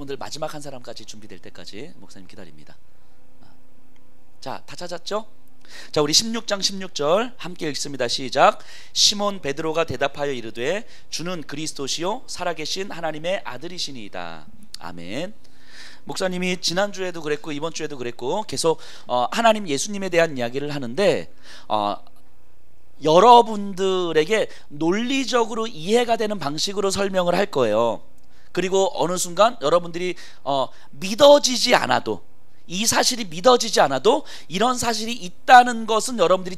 분들 마지막 한 사람까지 준비될 때까지 목사님 기다립니다. 자, 다 찾았죠? 자, 우리 16장 16절 함께 읽습니다. 시작. 시몬 베드로가 대답하여 이르되 주는 그리스도시요 살아계신 하나님의 아들이시니이다. 아멘. 목사님이 지난주에도 그랬고 이번 주에도 그랬고 계속 하나님 예수님에 대한 이야기를 하는데 여러분들에게 논리적으로 이해가 되는 방식으로 설명을 할 거예요. 그리고 어느 순간 여러분들이 믿어지지 않아도, 이 사실이 믿어지지 않아도 이런 사실이 있다는 것은 여러분들이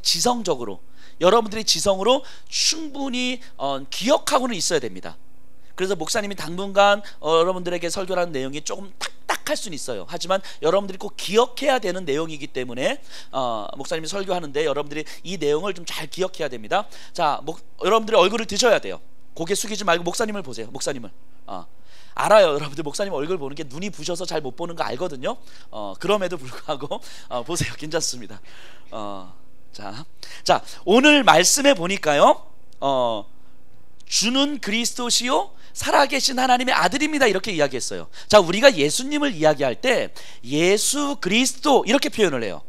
여러분들의 지성으로 충분히 기억하고는 있어야 됩니다. 그래서 목사님이 당분간 여러분들에게 설교하는 내용이 조금 딱딱할 수는 있어요. 하지만 여러분들이 꼭 기억해야 되는 내용이기 때문에 목사님이 설교하는데 여러분들이 이 내용을 좀 잘 기억해야 됩니다. 자, 여러분들의 얼굴을 드셔야 돼요. 고개 숙이지 말고 목사님을 보세요. 목사님을. 알아요. 여러분들 목사님 얼굴 보는 게 눈이 부셔서 잘 못 보는 거 알거든요. 그럼에도 불구하고 보세요. 괜찮습니다. 자, 오늘 말씀에 보니까요, 주는 그리스도시요 살아계신 하나님의 아들입니다, 이렇게 이야기했어요. 자, 우리가 예수님을 이야기할 때 예수 그리스도 이렇게 표현을 해요.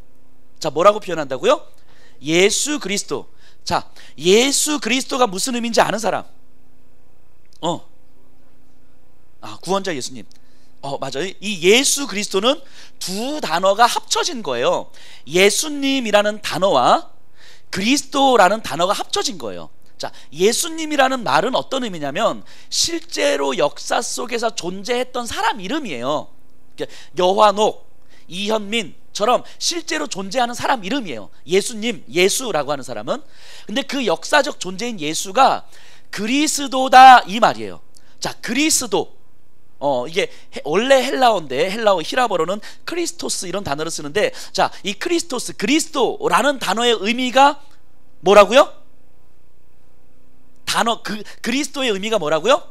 자, 뭐라고 표현한다고요? 예수 그리스도. 자, 예수 그리스도가 무슨 의미인지 아는 사람? 구원자 예수님. 맞아요. 이 예수 그리스도는 두 단어가 합쳐진 거예요. 예수님이라는 단어와 그리스도라는 단어가 합쳐진 거예요. 자, 예수님이라는 말은 어떤 의미냐면 실제로 역사 속에서 존재했던 사람 이름이에요. 여화녹, 이현민처럼 실제로 존재하는 사람 이름이에요. 예수님, 예수라고 하는 사람은. 근데 그 역사적 존재인 예수가 그리스도다 이 말이에요. 자, 그리스도. 이게 원래 헬라어인데 헬라어 히라버로는 크리스토스 이런 단어를 쓰는데, 자, 이 크리스토스, 그리스도라는 단어의 의미가 뭐라고요? 그리스도의 의미가 뭐라고요?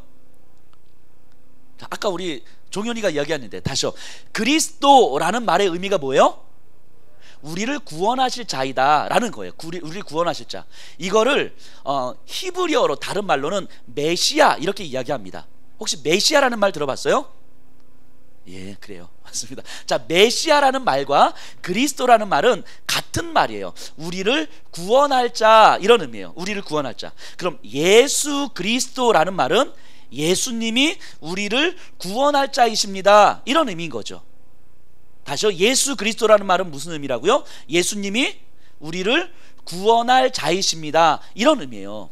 자, 아까 우리 종현이가 이야기했는데 다시요. 그리스도라는 말의 의미가 뭐예요? 우리를 구원하실 자이다 라는 거예요. 우리를 구원하실 자. 이거를 히브리어로 다른 말로는 메시아 이렇게 이야기합니다. 혹시 메시아라는 말 들어봤어요? 예, 그래요. 맞습니다. 자, 메시아라는 말과 그리스도라는 말은 같은 말이에요. 우리를 구원할 자 이런 의미예요. 우리를 구원할 자. 그럼 예수 그리스도라는 말은 예수님이 우리를 구원할 자이십니다 이런 의미인 거죠. 다시요. 예수 그리스도라는 말은 무슨 의미라고요? 예수님이 우리를 구원할 자이십니다 이런 의미예요.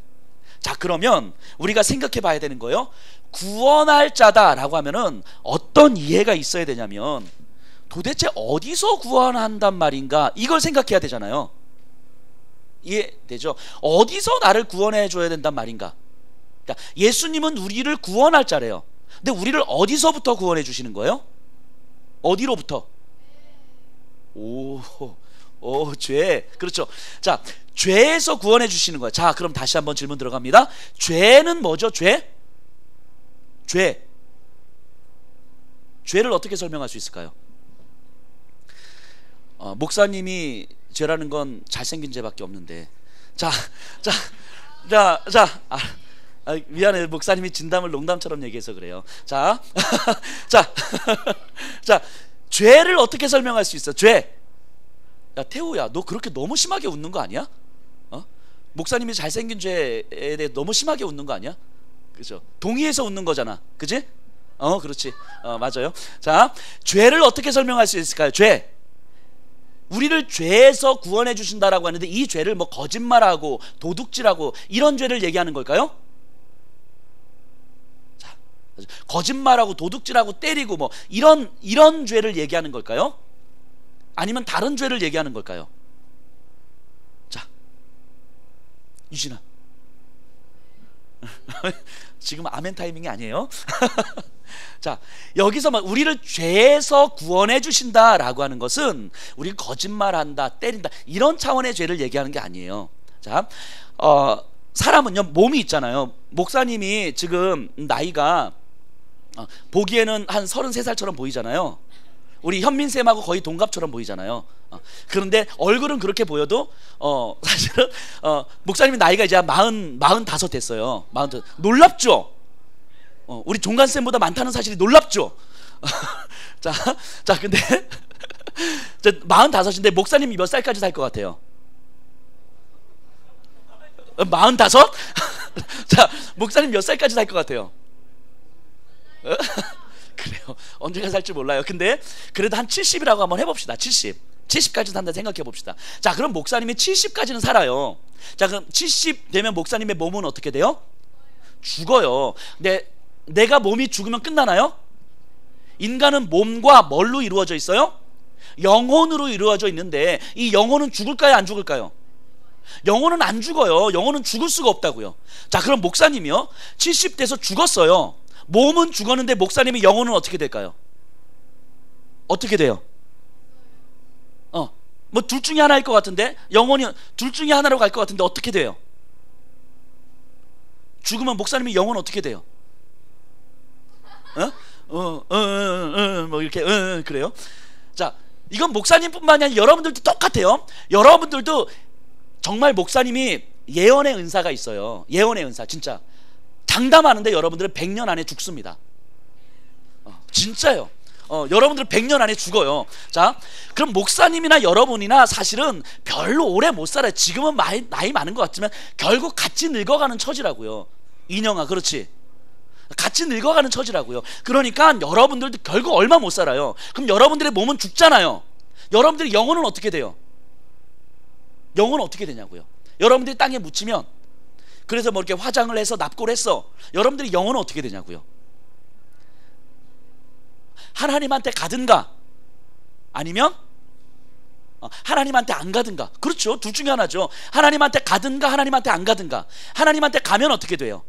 자, 그러면 우리가 생각해 봐야 되는 거예요. 구원할 자다라고 하면은 어떤 이해가 있어야 되냐면 도대체 어디서 구원한단 말인가 이걸 생각해야 되잖아요. 이해되죠? 어디서 나를 구원해 줘야 된단 말인가. 그러니까 예수님은 우리를 구원할 자래요. 근데 우리를 어디서부터 구원해 주시는 거예요? 어디로부터? 죄. 그렇죠. 자, 죄에서 구원해 주시는 거예요. 자, 그럼 다시 한번 질문 들어갑니다. 죄는 뭐죠? 죄를 어떻게 설명할 수 있을까요? 목사님이 죄라는 건 잘생긴 죄밖에 없는데. 미안해. 목사님이 진담을 농담처럼 얘기해서 그래요. 자, 죄를 어떻게 설명할 수 있어? 죄. 야, 태호야, 너 그렇게 너무 심하게 웃는 거 아니야? 목사님이 잘생긴 죄에 대해 너무 심하게 웃는 거 아니야? 그죠? 동의해서 웃는 거잖아. 그지? 그렇지. 맞아요. 자, 죄를 어떻게 설명할 수 있을까요? 죄. 우리를 죄에서 구원해 주신다라고 하는데 이 죄를 뭐 거짓말하고 도둑질하고 이런 죄를 얘기하는 걸까요? 자, 거짓말하고 도둑질하고 때리고 뭐 이런 죄를 얘기하는 걸까요? 아니면 다른 죄를 얘기하는 걸까요? 자, 유진아. 지금 아멘 타이밍이 아니에요. 자, 여기서 우리를 죄에서 구원해 주신다라고 하는 것은 우리를 거짓말한다, 때린다 이런 차원의 죄를 얘기하는 게 아니에요. 자, 사람은요 몸이 있잖아요. 목사님이 지금 나이가 보기에는 한 33살처럼 보이잖아요. 우리 현민쌤하고 거의 동갑처럼 보이잖아요. 그런데 얼굴은 그렇게 보여도 사실은 목사님이 나이가 이제 45 됐어요. 45. 놀랍죠? 우리 종간쌤보다 많다는 사실이 놀랍죠? 자, 자, 근데 45인데 목사님이 몇 살까지 살 것 같아요? 45? 자, 목사님 몇 살까지 살 것 같아요? 그래요. 언제가 살지 몰라요. 근데 그래도 한 70이라고 한번 해봅시다. 70까지 산다 생각해 봅시다. 자, 그럼 목사님이 70까지는 살아요. 자, 그럼 70 되면 목사님의 몸은 어떻게 돼요? 죽어요. 근데 내가 몸이 죽으면 끝나나요? 인간은 몸과 뭘로 이루어져 있어요? 영혼으로 이루어져 있는데 이 영혼은 죽을까요, 안 죽을까요? 영혼은 안 죽어요. 영혼은 죽을 수가 없다고요. 자, 그럼 목사님이요 70 돼서 죽었어요. 몸은 죽었는데 목사님의 영혼은 어떻게 될까요? 어떻게 돼요? 뭐 둘 중에 하나일 것 같은데, 영혼이 둘 중에 하나로 갈 것 같은데 어떻게 돼요? 죽으면 목사님의 영혼 어떻게 돼요? 뭐 이렇게 그래요. 자, 이건 목사님뿐만이 아니라 여러분들도 똑같아요. 여러분들도 정말 목사님이 예언의 은사가 있어요. 예언의 은사. 진짜 장담하는데 여러분들은 100년 안에 죽습니다. 진짜요. 여러분들 100년 안에 죽어요. 자, 그럼 목사님이나 여러분이나 사실은 별로 오래 못 살아요. 지금은 나이 많은 것 같지만 결국 같이 늙어가는 처지라고요. 인형아, 그렇지? 같이 늙어가는 처지라고요. 그러니까 여러분들도 결국 얼마 못 살아요. 그럼 여러분들의 몸은 죽잖아요. 여러분들의 영혼은 어떻게 돼요? 영혼은 어떻게 되냐고요. 여러분들이 땅에 묻히면, 그래서 뭐 이렇게 화장을 해서 납골을 했어. 여러분들의 영혼은 어떻게 되냐고요. 하나님한테 가든가 아니면 하나님한테 안 가든가. 그렇죠. 둘 중에 하나죠. 하나님한테 가든가 하나님한테 안 가든가. 하나님한테 가면 어떻게 돼요?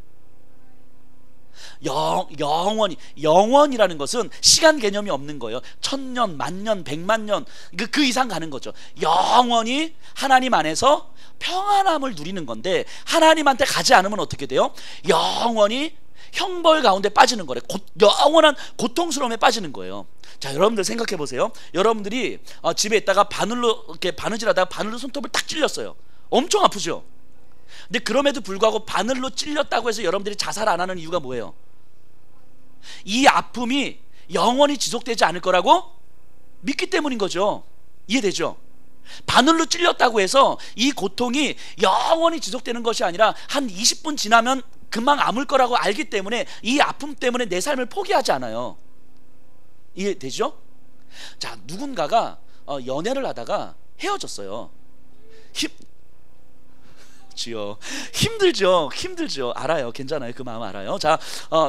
영원이라는 것은 시간 개념이 없는 거예요. 1000년, 만년, 100만 년 그 이상 가는 거죠. 영원히 하나님 안에서 평안함을 누리는 건데, 하나님한테 가지 않으면 어떻게 돼요? 영원히 형벌 가운데 빠지는 거래. 영원한 고통스러움에 빠지는 거예요. 자, 여러분들 생각해 보세요. 여러분들이 집에 있다가 바늘로 이렇게 바느질하다가 바늘로 손톱을 딱 찔렸어요. 엄청 아프죠? 근데 그럼에도 불구하고 바늘로 찔렸다고 해서 여러분들이 자살 안 하는 이유가 뭐예요? 이 아픔이 영원히 지속되지 않을 거라고 믿기 때문인 거죠. 이해되죠? 바늘로 찔렸다고 해서 이 고통이 영원히 지속되는 것이 아니라 한 20분 지나면 금방 아물 거라고 알기 때문에 이 아픔 때문에 내 삶을 포기하지 않아요. 이해되죠? 자, 누군가가 연애를 하다가 헤어졌어요. 힘들죠. 알아요. 괜찮아요. 그 마음 알아요. 자,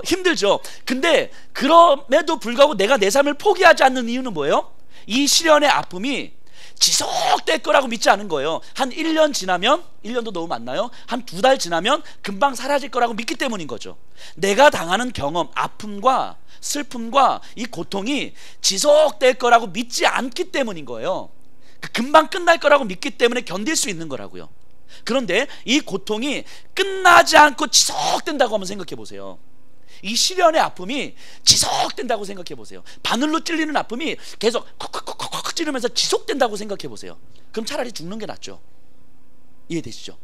힘들죠. 근데 그럼에도 불구하고 내가 내 삶을 포기하지 않는 이유는 뭐예요? 이 시련의 아픔이 지속될 거라고 믿지 않은 거예요. 한 1년 지나면, 1년도 너무 많나요? 한 2달 지나면 금방 사라질 거라고 믿기 때문인 거죠. 내가 당하는 경험, 아픔과 슬픔과 이 고통이 지속될 거라고 믿지 않기 때문인 거예요. 금방 끝날 거라고 믿기 때문에 견딜 수 있는 거라고요. 그런데 이 고통이 끝나지 않고 지속된다고 한번 생각해 보세요. 이 시련의 아픔이 지속된다고 생각해 보세요. 바늘로 찔리는 아픔이 계속 콕콕콕콕 찌르면서 지속된다고 생각해 보세요. 그럼 차라리 죽는 게 낫죠. 이해되시죠?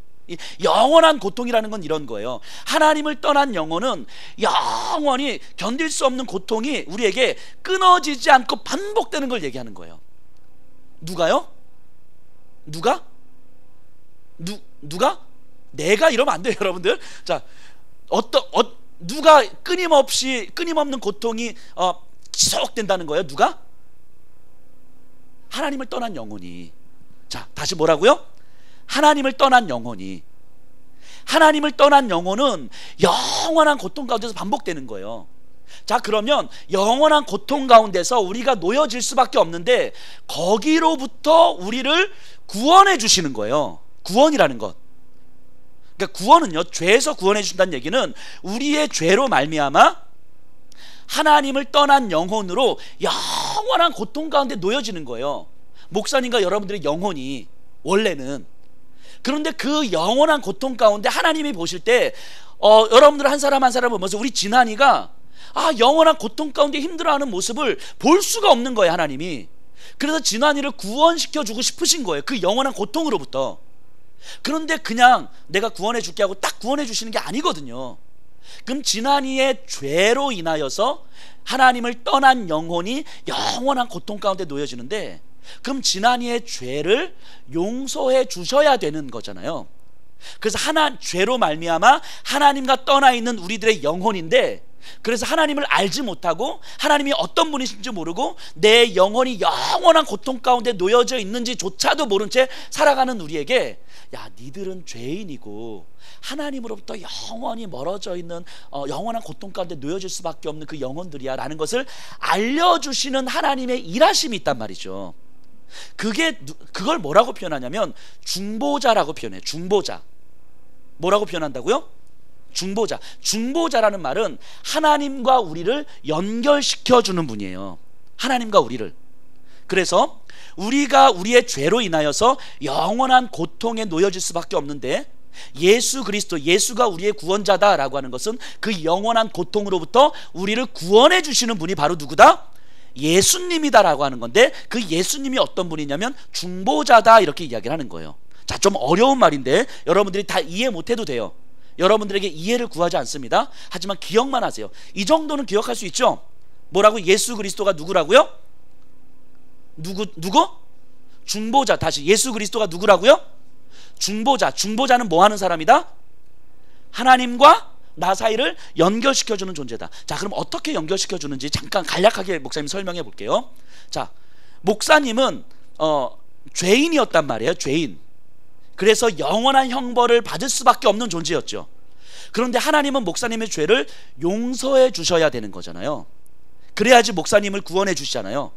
영원한 고통이라는 건 이런 거예요. 하나님을 떠난 영혼은 영원히 견딜 수 없는 고통이 우리에게 끊어지지 않고 반복되는 걸 얘기하는 거예요. 누가요? 누가? 내가 이러면 안 돼요, 여러분들. 자, 누가 끊임없는 고통이 지속된다는 거예요? 누가? 하나님을 떠난 영혼이. 자, 다시 뭐라고요? 하나님을 떠난 영혼은 영원한 고통 가운데서 반복되는 거예요. 자, 그러면 영원한 고통 가운데서 우리가 놓여질 수밖에 없는데 거기로부터 우리를 구원해 주시는 거예요. 구원이라는 것. 그러니까 구원은요, 죄에서 구원해 주신다는 얘기는 우리의 죄로 말미암아 하나님을 떠난 영혼으로 영원한 고통 가운데 놓여지는 거예요. 목사님과 여러분들의 영혼이 원래는. 그런데 그 영원한 고통 가운데 하나님이 보실 때 여러분들 한 사람 한 사람 보면서 우리 진한이가 영원한 고통 가운데 힘들어하는 모습을 볼 수가 없는 거예요, 하나님이. 그래서 진한이를 구원시켜 주고 싶으신 거예요, 그 영원한 고통으로부터. 그런데 그냥 내가 구원해 줄게 하고 딱 구원해 주시는 게 아니거든요. 그럼 지난이의 죄로 인하여서 하나님을 떠난 영혼이 영원한 고통 가운데 놓여지는데, 그럼 지난이의 죄를 용서해 주셔야 되는 거잖아요. 그래서 죄로 말미암아 하나님과 떠나 있는 우리들의 영혼인데, 그래서 하나님을 알지 못하고 하나님이 어떤 분이신지 모르고 내 영혼이 영원한 고통 가운데 놓여져 있는지조차도 모른 채 살아가는 우리에게, 야, 니들은 죄인이고 하나님으로부터 영원히 멀어져 있는 영원한 고통 가운데 놓여질 수밖에 없는 그 영혼들이야 라는 것을 알려주시는 하나님의 일하심이 있단 말이죠. 그걸 뭐라고 표현하냐면 중보자라고 표현해요. 중보자. 뭐라고 표현한다고요? 중보자. 중보자라는 말은 하나님과 우리를 연결시켜 주는 분이에요. 하나님과 우리를. 그래서 우리가 우리의 죄로 인하여서 영원한 고통에 놓여질 수밖에 없는데, 예수 그리스도, 예수가 우리의 구원자다라고 하는 것은 그 영원한 고통으로부터 우리를 구원해 주시는 분이 바로 누구다? 예수님이다라고 하는 건데, 그 예수님이 어떤 분이냐면 중보자다, 이렇게 이야기를 하는 거예요. 자, 좀 어려운 말인데 여러분들이 다 이해 못해도 돼요. 여러분들에게 이해를 구하지 않습니다. 하지만 기억만 하세요. 이 정도는 기억할 수 있죠? 뭐라고? 예수 그리스도가 누구라고요? 누구? 중보자. 다시, 예수 그리스도가 누구라고요? 중보자. 중보자는 뭐 하는 사람이다? 하나님과 나 사이를 연결시켜주는 존재다. 자, 그럼 어떻게 연결시켜주는지 잠깐 간략하게 목사님 설명해 볼게요. 자, 목사님은 죄인이었단 말이에요. 죄인. 그래서 영원한 형벌을 받을 수밖에 없는 존재였죠. 그런데 하나님은 목사님의 죄를 용서해 주셔야 되는 거잖아요. 그래야지 목사님을 구원해 주시잖아요.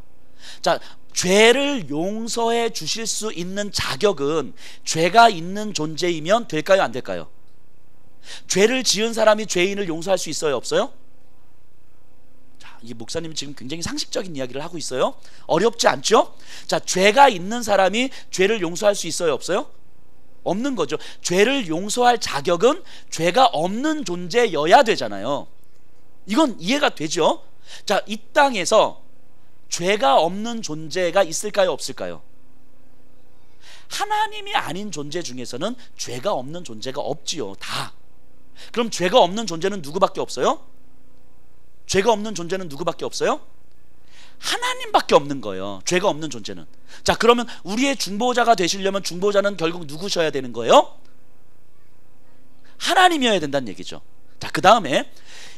자, 죄를 용서해 주실 수 있는 자격은 죄가 있는 존재이면 될까요? 안 될까요? 죄를 지은 사람이 죄인을 용서할 수 있어요? 없어요? 자, 이 목사님은 지금 굉장히 상식적인 이야기를 하고 있어요. 어렵지 않죠? 자, 죄가 있는 사람이 죄를 용서할 수 있어요? 없어요? 없는 거죠. 죄를 용서할 자격은 죄가 없는 존재여야 되잖아요. 이건 이해가 되죠? 자, 이 땅에서 죄가 없는 존재가 있을까요? 없을까요? 하나님이 아닌 존재 중에서는 죄가 없는 존재가 없지요. 다. 그럼 죄가 없는 존재는 누구밖에 없어요? 죄가 없는 존재는 누구밖에 없어요? 하나님밖에 없는 거예요. 죄가 없는 존재는. 자, 그러면 우리의 중보자가 되시려면 중보자는 결국 누구셔야 되는 거예요? 하나님이어야 된다는 얘기죠. 자, 그 다음에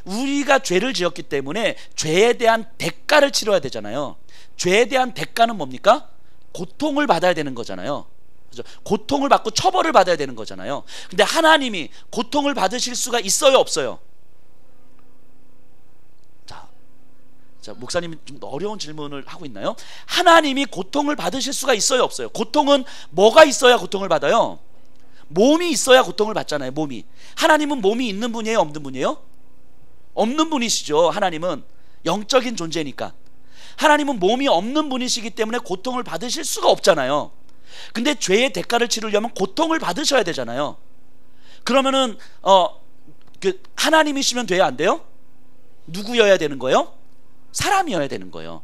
우리가 죄를 지었기 때문에 죄에 대한 대가를 치러야 되잖아요. 죄에 대한 대가는 뭡니까? 고통을 받아야 되는 거잖아요. 그렇죠? 고통을 받고 처벌을 받아야 되는 거잖아요. 근데 하나님이 고통을 받으실 수가 있어요? 없어요? 자, 목사님이 좀 어려운 질문을 하고 있나요? 하나님이 고통을 받으실 수가 있어요? 없어요? 고통은 뭐가 있어야 고통을 받아요? 몸이 있어야 고통을 받잖아요. 몸이. 하나님은 몸이 있는 분이에요? 없는 분이에요? 없는 분이시죠. 하나님은 영적인 존재니까. 하나님은 몸이 없는 분이시기 때문에 고통을 받으실 수가 없잖아요. 근데 죄의 대가를 치르려면 고통을 받으셔야 되잖아요. 그러면은 하나님이시면 돼야 안 돼요? 누구여야 되는 거예요? 사람이어야 되는 거예요.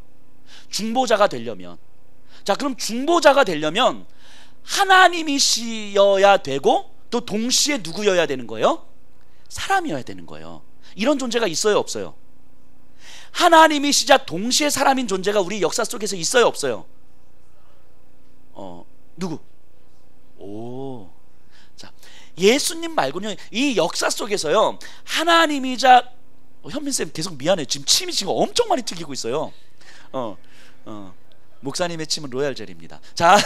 중보자가 되려면. 자, 그럼 중보자가 되려면 하나님이시여야 되고 또 동시에 누구여야 되는 거예요? 사람이어야 되는 거예요. 이런 존재가 있어요? 없어요? 하나님이시자 동시에 사람인 존재가 우리 역사 속에서 있어요? 없어요? 누구? 자, 예수님 말고는 이 역사 속에서요, 하나님이자 현민쌤 계속 미안해. 지금 침이 지금 엄청 많이 튀기고 있어요. 목사님의 침은 로얄 젤입니다. 자,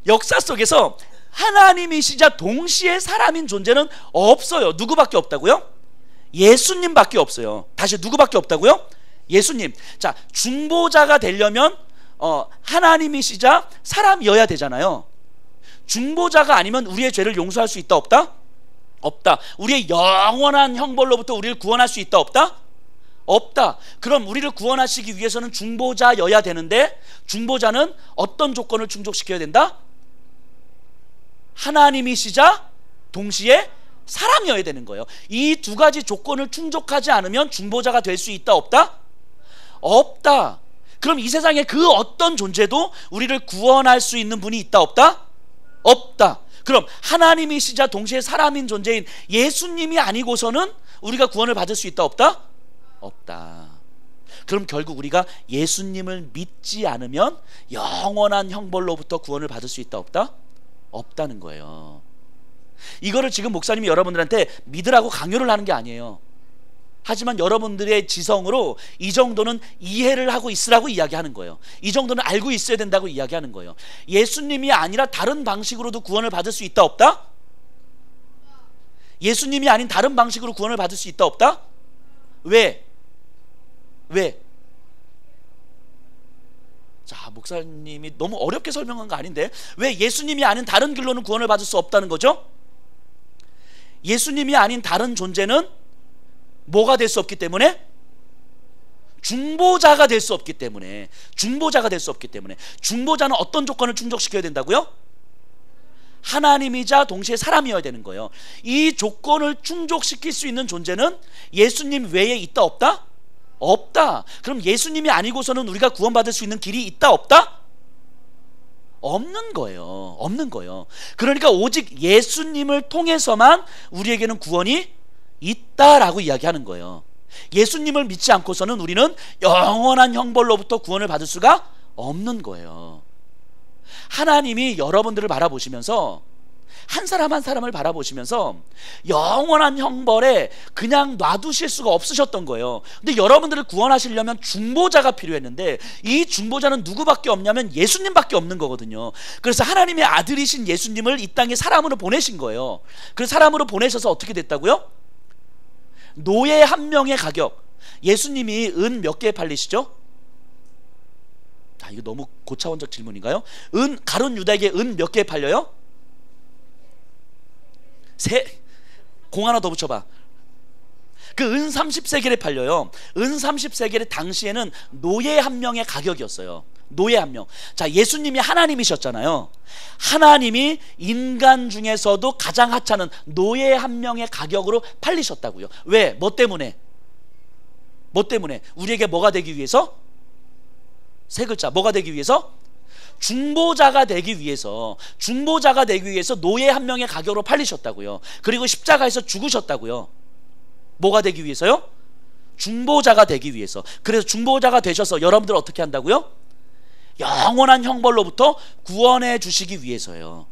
역사 속에서 하나님이시자 동시에 사람인 존재는 없어요. 누구밖에 없다고요? 예수님밖에 없어요. 다시 누구밖에 없다고요? 예수님. 자, 중보자가 되려면 하나님이시자 사람이어야 되잖아요. 중보자가 아니면 우리의 죄를 용서할 수 있다 없다? 없다. 우리의 영원한 형벌로부터 우리를 구원할 수 있다 없다? 없다. 그럼 우리를 구원하시기 위해서는 중보자여야 되는데, 중보자는 어떤 조건을 충족시켜야 된다? 하나님이시자 동시에 사람이어야 되는 거예요. 이 두 가지 조건을 충족하지 않으면 중보자가 될 수 있다 없다? 없다. 그럼 이 세상에 그 어떤 존재도 우리를 구원할 수 있는 분이 있다 없다? 없다. 그럼 하나님이시자 동시에 사람인 존재인 예수님이 아니고서는 우리가 구원을 받을 수 있다 없다? 없다. 그럼 결국 우리가 예수님을 믿지 않으면 영원한 형벌로부터 구원을 받을 수 있다 없다? 없다는 거예요. 이거를 지금 목사님이 여러분들한테 믿으라고 강요를 하는 게 아니에요. 하지만 여러분들의 지성으로 이 정도는 이해를 하고 있으라고 이야기하는 거예요. 이 정도는 알고 있어야 된다고 이야기하는 거예요. 예수님이 아니라 다른 방식으로도 구원을 받을 수 있다 없다? 예수님이 아닌 다른 방식으로 구원을 받을 수 있다 없다? 왜? 자, 목사님이 너무 어렵게 설명한 거 아닌데 왜 예수님이 아닌 다른 길로는 구원을 받을 수 없다는 거죠? 예수님이 아닌 다른 존재는 뭐가 될 수 없기 때문에? 중보자가 될 수 없기 때문에. 중보자가 될 수 없기 때문에. 중보자는 어떤 조건을 충족시켜야 된다고요? 하나님이자 동시에 사람이어야 되는 거예요. 이 조건을 충족시킬 수 있는 존재는 예수님 외에 있다 없다? 없다. 그럼 예수님이 아니고서는 우리가 구원받을 수 있는 길이 있다 없다? 없는 거예요. 없는 거예요. 그러니까 오직 예수님을 통해서만 우리에게는 구원이 있다라고 이야기하는 거예요. 예수님을 믿지 않고서는 우리는 영원한 형벌로부터 구원을 받을 수가 없는 거예요. 하나님이 여러분들을 바라보시면서 한 사람 한 사람을 바라보시면서 영원한 형벌에 그냥 놔두실 수가 없으셨던 거예요. 근데 여러분들을 구원하시려면 중보자가 필요했는데 이 중보자는 누구밖에 없냐면 예수님밖에 없는 거거든요. 그래서 하나님의 아들이신 예수님을 이 땅에 사람으로 보내신 거예요. 그래서 사람으로 보내셔서 어떻게 됐다고요? 노예 한 명의 가격. 예수님이 은 몇 개에 팔리시죠? 아, 이거 너무 고차원적 질문인가요? 은 가룟 유다에게 은 몇 개에 팔려요? 공 하나 더 붙여봐. 그 은 30세겔에 팔려요. 은 30세겔의 당시에는 노예 한 명의 가격이었어요. 노예 한 명. 자, 예수님이 하나님이셨잖아요. 하나님이 인간 중에서도 가장 하찮은 노예 한 명의 가격으로 팔리셨다고요. 왜? 뭐 때문에? 뭐 때문에? 우리에게 뭐가 되기 위해서? 세 글자. 뭐가 되기 위해서? 중보자가 되기 위해서. 중보자가 되기 위해서 노예 한 명의 가격으로 팔리셨다고요. 그리고 십자가에서 죽으셨다고요. 뭐가 되기 위해서요? 중보자가 되기 위해서. 그래서 중보자가 되셔서 여러분들 어떻게 한다고요? 영원한 형벌로부터 구원해 주시기 위해서요.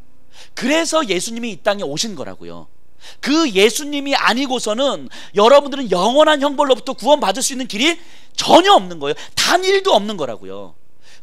그래서 예수님이 이 땅에 오신 거라고요. 그 예수님이 아니고서는 여러분들은 영원한 형벌로부터 구원받을 수 있는 길이 전혀 없는 거예요. 단일도 없는 거라고요.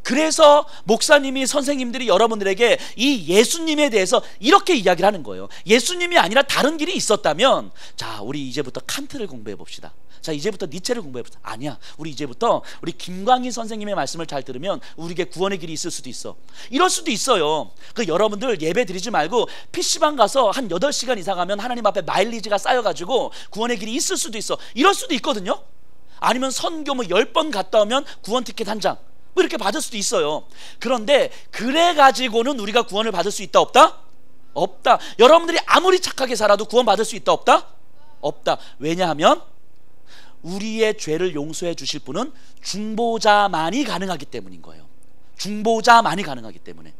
그래서 목사님이, 선생님들이 여러분들에게 이 예수님에 대해서 이렇게 이야기를 하는 거예요. 예수님이 아니라 다른 길이 있었다면, 자, 우리 이제부터 칸트를 공부해 봅시다. 자, 이제부터 니체를 공부해 봅시다. 아니야, 우리 이제부터 우리 김광희 선생님의 말씀을 잘 들으면 우리에게 구원의 길이 있을 수도 있어. 이럴 수도 있어요. 그 여러분들 예배 드리지 말고 PC방 가서 한 8시간 이상 하면 하나님 앞에 마일리지가 쌓여가지고 구원의 길이 있을 수도 있어. 이럴 수도 있거든요. 아니면 선교 뭐 10번 갔다 오면 구원 티켓 한 장 뭐 이렇게 받을 수도 있어요. 그런데 그래 가지고는 우리가 구원을 받을 수 있다 없다? 없다. 여러분들이 아무리 착하게 살아도 구원 받을 수 있다 없다? 없다. 왜냐하면 우리의 죄를 용서해 주실 분은 중보자만이 가능하기 때문인 거예요. 중보자만이 가능하기 때문에.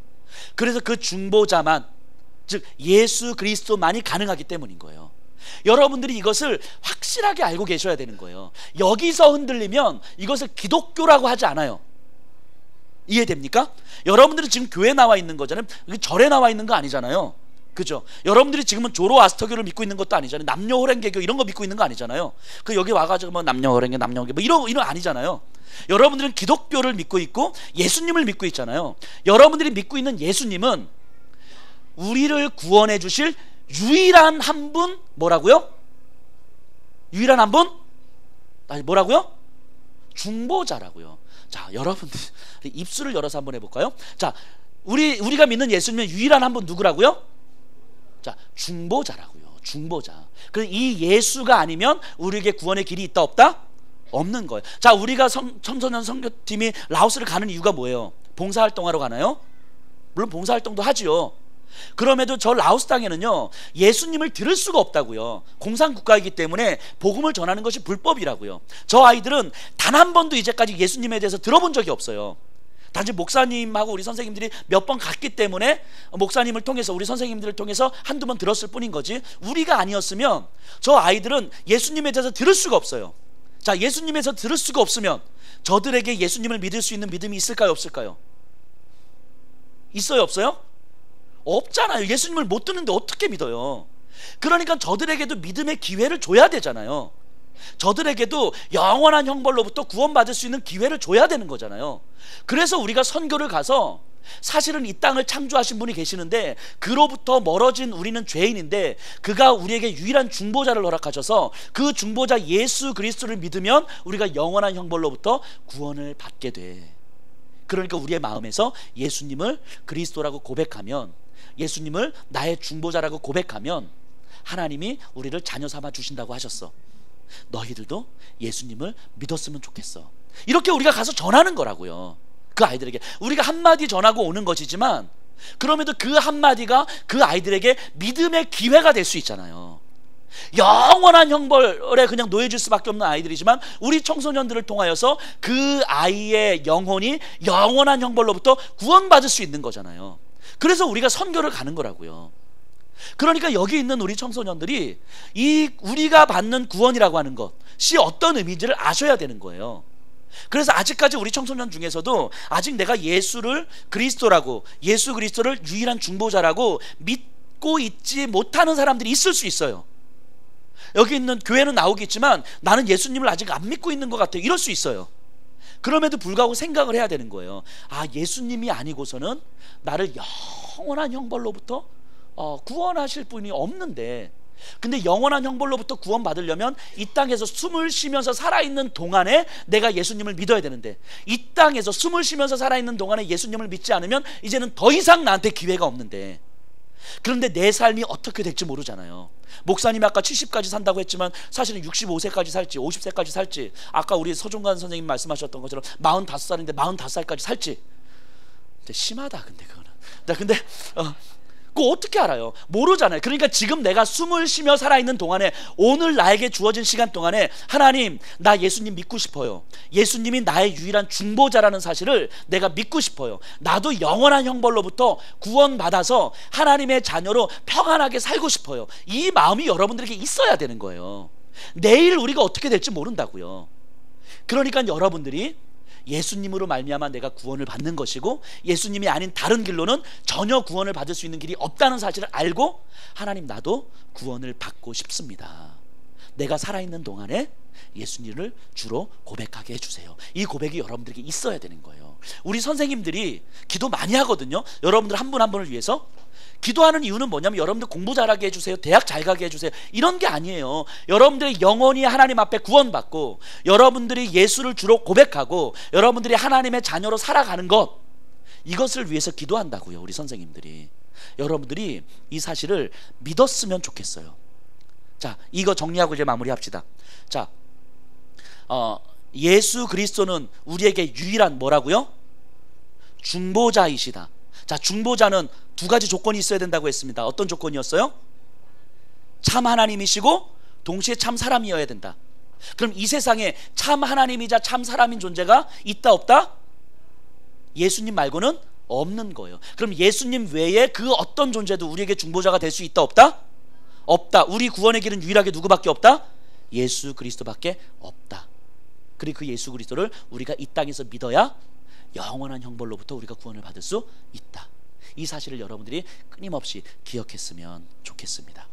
그래서 그 중보자만, 즉 예수 그리스도만이 가능하기 때문인 거예요. 여러분들이 이것을 확실하게 알고 계셔야 되는 거예요. 여기서 흔들리면 이것을 기독교라고 하지 않아요. 이해됩니까? 여러분들이 지금 교회에 나와 있는 거잖아요. 절에 나와 있는 거 아니잖아요. 그죠? 여러분들이 지금은 조로아스터교를 믿고 있는 것도 아니잖아요. 남녀호랭개교 이런 거 믿고 있는 거 아니잖아요. 그 여기 와가지고 뭐 남녀호랭개 뭐 이런 아니잖아요. 여러분들은 기독교를 믿고 있고 예수님을 믿고 있잖아요. 여러분들이 믿고 있는 예수님은 우리를 구원해 주실 유일한 한 분, 뭐라고요? 유일한 한 분? 아니, 뭐라고요? 중보자라고요. 자, 여러분들 입술을 열어서 한번 해볼까요? 자, 우리가 믿는 예수님은 유일한 한 분 누구라고요? 자, 중보자라고요. 중보자. 그래서 이 예수가 아니면 우리에게 구원의 길이 있다 없다? 없는 거예요. 자, 우리가 청소년 선교팀이 라오스를 가는 이유가 뭐예요? 봉사활동하러 가나요? 물론 봉사활동도 하지요. 그럼에도 저 라오스 땅에는요, 예수님을 들을 수가 없다고요. 공산국가이기 때문에 복음을 전하는 것이 불법이라고요. 저 아이들은 단 한 번도 이제까지 예수님에 대해서 들어본 적이 없어요. 단지 목사님하고 우리 선생님들이 몇 번 갔기 때문에 목사님을 통해서 우리 선생님들을 통해서 한두 번 들었을 뿐인 거지, 우리가 아니었으면 저 아이들은 예수님에 대해서 들을 수가 없어요. 자, 예수님에서 들을 수가 없으면 저들에게 예수님을 믿을 수 있는 믿음이 있을까요, 없을까요? 있어요, 없어요? 없잖아요. 예수님을 못 듣는데 어떻게 믿어요? 그러니까 저들에게도 믿음의 기회를 줘야 되잖아요. 저들에게도 영원한 형벌로부터 구원받을 수 있는 기회를 줘야 되는 거잖아요. 그래서 우리가 선교를 가서, 사실은 이 땅을 창조하신 분이 계시는데 그로부터 멀어진 우리는 죄인인데 그가 우리에게 유일한 중보자를 허락하셔서 그 중보자 예수 그리스도를 믿으면 우리가 영원한 형벌로부터 구원을 받게 돼. 그러니까 우리의 마음에서 예수님을 그리스도라고 고백하면, 예수님을 나의 중보자라고 고백하면 하나님이 우리를 자녀 삼아 주신다고 하셨어. 너희들도 예수님을 믿었으면 좋겠어. 이렇게 우리가 가서 전하는 거라고요. 그 아이들에게 우리가 한마디 전하고 오는 것이지만, 그럼에도 그 한마디가 그 아이들에게 믿음의 기회가 될 수 있잖아요. 영원한 형벌에 그냥 놓여질 수밖에 없는 아이들이지만 우리 청소년들을 통하여서 그 아이의 영혼이 영원한 형벌로부터 구원받을 수 있는 거잖아요. 그래서 우리가 선교를 가는 거라고요. 그러니까 여기 있는 우리 청소년들이 이 우리가 받는 구원이라고 하는 것이 어떤 의미인지를 아셔야 되는 거예요. 그래서 아직까지 우리 청소년 중에서도 아직 내가 예수를 그리스도라고, 예수 그리스도를 유일한 중보자라고 믿고 있지 못하는 사람들이 있을 수 있어요. 여기 있는 교회는 나오겠지만 나는 예수님을 아직 안 믿고 있는 것 같아요, 이럴 수 있어요. 그럼에도 불구하고 생각을 해야 되는 거예요. 아, 예수님이 아니고서는 나를 영원한 형벌로부터 구원하실 분이 없는데, 근데 영원한 형벌로부터 구원받으려면 이 땅에서 숨을 쉬면서 살아있는 동안에 내가 예수님을 믿어야 되는데, 이 땅에서 숨을 쉬면서 살아있는 동안에 예수님을 믿지 않으면 이제는 더 이상 나한테 기회가 없는데, 그런데 내 삶이 어떻게 될지 모르잖아요. 목사님이 아까 70까지 산다고 했지만 사실은 65세까지 살지 50세까지 살지, 아까 우리 서종관 선생님 말씀하셨던 것처럼 45살인데 45살까지 살지. 근데 심하다. 근데 그거는 근데 그거 어떻게 알아요? 모르잖아요. 그러니까 지금 내가 숨을 쉬며 살아있는 동안에, 오늘 나에게 주어진 시간 동안에 하나님, 나 예수님 믿고 싶어요. 예수님이 나의 유일한 중보자라는 사실을 내가 믿고 싶어요. 나도 영원한 형벌로부터 구원받아서 하나님의 자녀로 평안하게 살고 싶어요. 이 마음이 여러분들에게 있어야 되는 거예요. 내일 우리가 어떻게 될지 모른다고요. 그러니까 여러분들이 예수님으로 말미암아 내가 구원을 받는 것이고, 예수님이 아닌 다른 길로는 전혀 구원을 받을 수 있는 길이 없다는 사실을 알고, 하나님, 나도 구원을 받고 싶습니다. 내가 살아있는 동안에 예수님을 주로 고백하게 해주세요. 이 고백이 여러분들에게 있어야 되는 거예요. 우리 선생님들이 기도 많이 하거든요. 여러분들 한 분 한 분을 위해서. 기도하는 이유는 뭐냐면 여러분들 공부 잘하게 해주세요, 대학 잘 가게 해주세요, 이런 게 아니에요. 여러분들이 영원히 하나님 앞에 구원받고, 여러분들이 예수를 주로 고백하고, 여러분들이 하나님의 자녀로 살아가는 것, 이것을 위해서 기도한다고요. 우리 선생님들이. 여러분들이 이 사실을 믿었으면 좋겠어요. 자, 이거 정리하고 이제 마무리합시다. 자, 예수 그리스도는 우리에게 유일한 뭐라고요? 중보자이시다. 자, 중보자는 두 가지 조건이 있어야 된다고 했습니다. 어떤 조건이었어요? 참 하나님이시고 동시에 참 사람이어야 된다. 그럼 이 세상에 참 하나님이자 참 사람인 존재가 있다 없다? 예수님 말고는 없는 거예요. 그럼 예수님 외에 그 어떤 존재도 우리에게 중보자가 될 수 있다 없다? 없다. 우리 구원의 길은 유일하게 누구밖에 없다? 예수 그리스도밖에 없다. 그리고 그 예수 그리스도를 우리가 이 땅에서 믿어야 영원한 형벌로부터 우리가 구원을 받을 수 있다. 이 사실을 여러분들이 끊임없이 기억했으면 좋겠습니다.